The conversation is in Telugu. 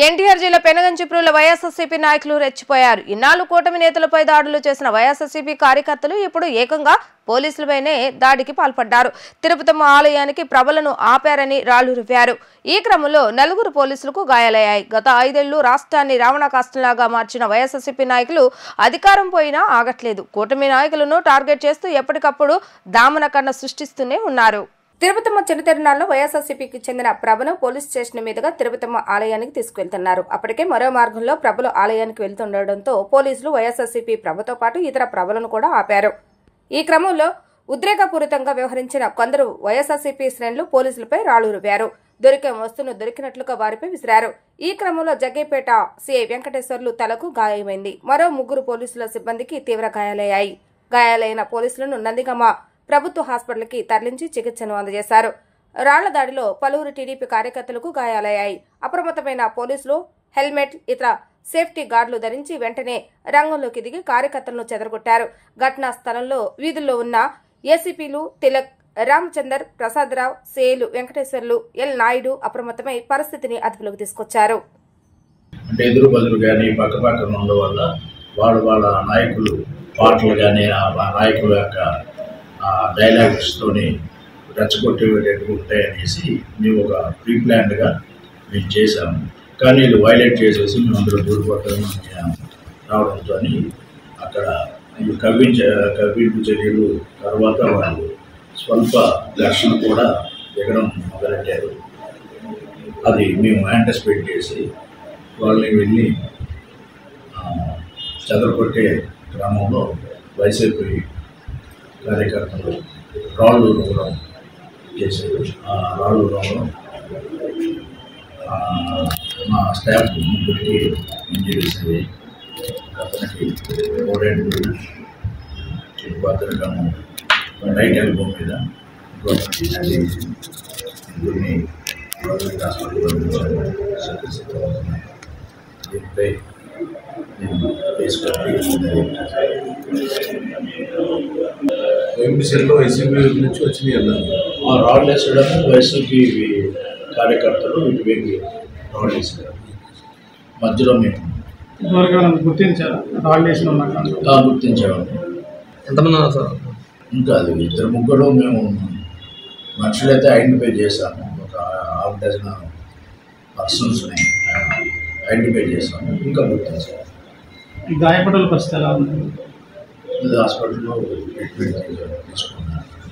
ఎన్టీఆర్ జిల్లా పెనగంచిప్రుల వైఎస్ఆర్సీపీ నాయకులు రెచ్చిపోయారు. ఇన్నాళ్లు కూటమి నేతలపై దాడులు చేసిన వైఎస్ఆర్సీపీ కార్యకర్తలు ఇప్పుడు ఏకంగా పోలీసులపైనే దాడికి పాల్పడ్డారు. తిరుపతమ్మ ఆలయానికి ప్రభలను ఆపారని రాళ్లు రువ్వారు. ఈ క్రమంలో 4 పోలీసులకు గాయాలయ్యాయి. గత 5 ఏళ్లు రాష్ట్రాన్ని రావణకాష్టంలాగా మార్చిన వైఎస్ఆర్సీపీ నాయకులు అధికారం పోయినా ఆగట్లేదు. కూటమి నాయకులను టార్గెట్ చేస్తూ ఎప్పటికప్పుడు దామనకన్న సృష్టిస్తూనే ఉన్నారు. తిరుపతమ్మ చిన్న తిరునాళ్లలో వైఎస్ఆర్సీపీకి చెందిన ప్రభను పోలీస్ స్టేషన్ మీదుగా తిరుపతమ్మ ఆలయానికి తీసుకువెళ్తున్నారు. అప్పటికే మరో మార్గంలో ప్రభలు ఆలయానికి వెళ్తుండటంతో పోలీసులు వైఎస్ఆర్సీపీ ప్రభతో పాటు ఇతర ప్రభలను కూడా ఆపారు. ఈ క్రమంలో ఉద్రేకపూరితంగా వ్యవహరించిన కొందరు వైఎస్ఆర్సీపీ శ్రేణులు పోలీసులపై రాళ్లు రువ్వారు. దొరికే వస్తువును దొరికినట్లుగా వారిపై విసిరారు. ఈ క్రమంలో జగ్గేపేట సిఐ వెంకటేశ్వర్లు తలకు గాయమైంది. మరో 3 పోలీసుల సిబ్బందికి తీవ్ర గాయాలయ్యాయి. గాయాలైన పోలీసులను నందిగామ ప్రభుత్వ హాస్పిటల్కి తరలించి చికిత్సను అందజేశారు. రాళ్ల దాడిలో పలువురు టీడీపీ కార్యకర్తలకు గాయాలయ్యాయి. అప్రమత్తమైన పోలీసులు హెల్మెట్, ఇతర సేఫ్టీ గార్డులు ధరించి వెంటనే రంగంలోకి దిగి కార్యకర్తలను చెదరగొట్టారు. ఘటనా స్థలంలో వీధుల్లో ఉన్న ఏసీపీలు తిలక్, రామచందర్, ప్రసాదరావు, సేలు, వెంకటేశ్వర్లు, ఎల్ నాయుడు అప్రమత్తమై పరిస్థితిని అదుపులోకి తీసుకొచ్చారు. అంటే ఎదురు బదులు కానీ పక్కపక్కన ఉండడం వల్ల వాళ్ళ నాయకులు పాటలు కానీ ఆ నాయకుల యొక్క డైలాగ్స్తోని రెచ్చగొట్టేటట్టు ఉంటాయనేసి మేము ఒక ప్రీ ప్లాన్డ్గా మేము చేశాము. కానీ వీళ్ళు వైలేట్ చేసేసి మేము అందరూ దూరిపోతామని రావడంతో అక్కడ కవ్వింపు చర్యలు తర్వాత వాళ్ళు స్వల్ప ఘర్షణ కూడా దిగడం మొదలెట్టారు. అది మేము యాంటిసిపేట్ చేసి వాళ్ళని వెళ్ళి చెదరగొట్టే క్రమంలో వైసీపీ కార్యకర్తలు రాళ్ళు రువ్వడం చేశారు. ఆ రాళ్ళు రువ్వడం మా స్టాఫ్ 3కి ఇంజరీస్ అయ్యాయి. అతనికి ఓడెంట్ చిరుపాత్రకము రైట్ ఎల్బో మీద ముగ్గురిని గవర్నమెంట్ హాస్పిటల్లో దీనిపై నేను ఎంపీసీలో వైసీపీ నుంచి వచ్చినాయి అన్నారు. ఆ రాళ్ళు వేసడం వైసీపీ కార్యకర్తలు ఇటువైపు రాళ్ళు వేసారు. మధ్యలో మేము గుర్తించారు. రాళ్ళు వేసిన గుర్తించాము. ఎంతమంది ఉన్నారు సార్? ఇంకా అది 2-3 మేము మనుషులైతే ఐడెంటిఫై చేశాము. ఒక 1/2 డజన్ పర్సన్స్ని ఐడెంటిఫై చేశాము. ఇంకా గుర్తించాము. గాయపడ్డ పరిస్థితి ఎలా ఉంది? హాస్పిటల్లో ట్రీట్మెంట్ తీసుకున్నాను.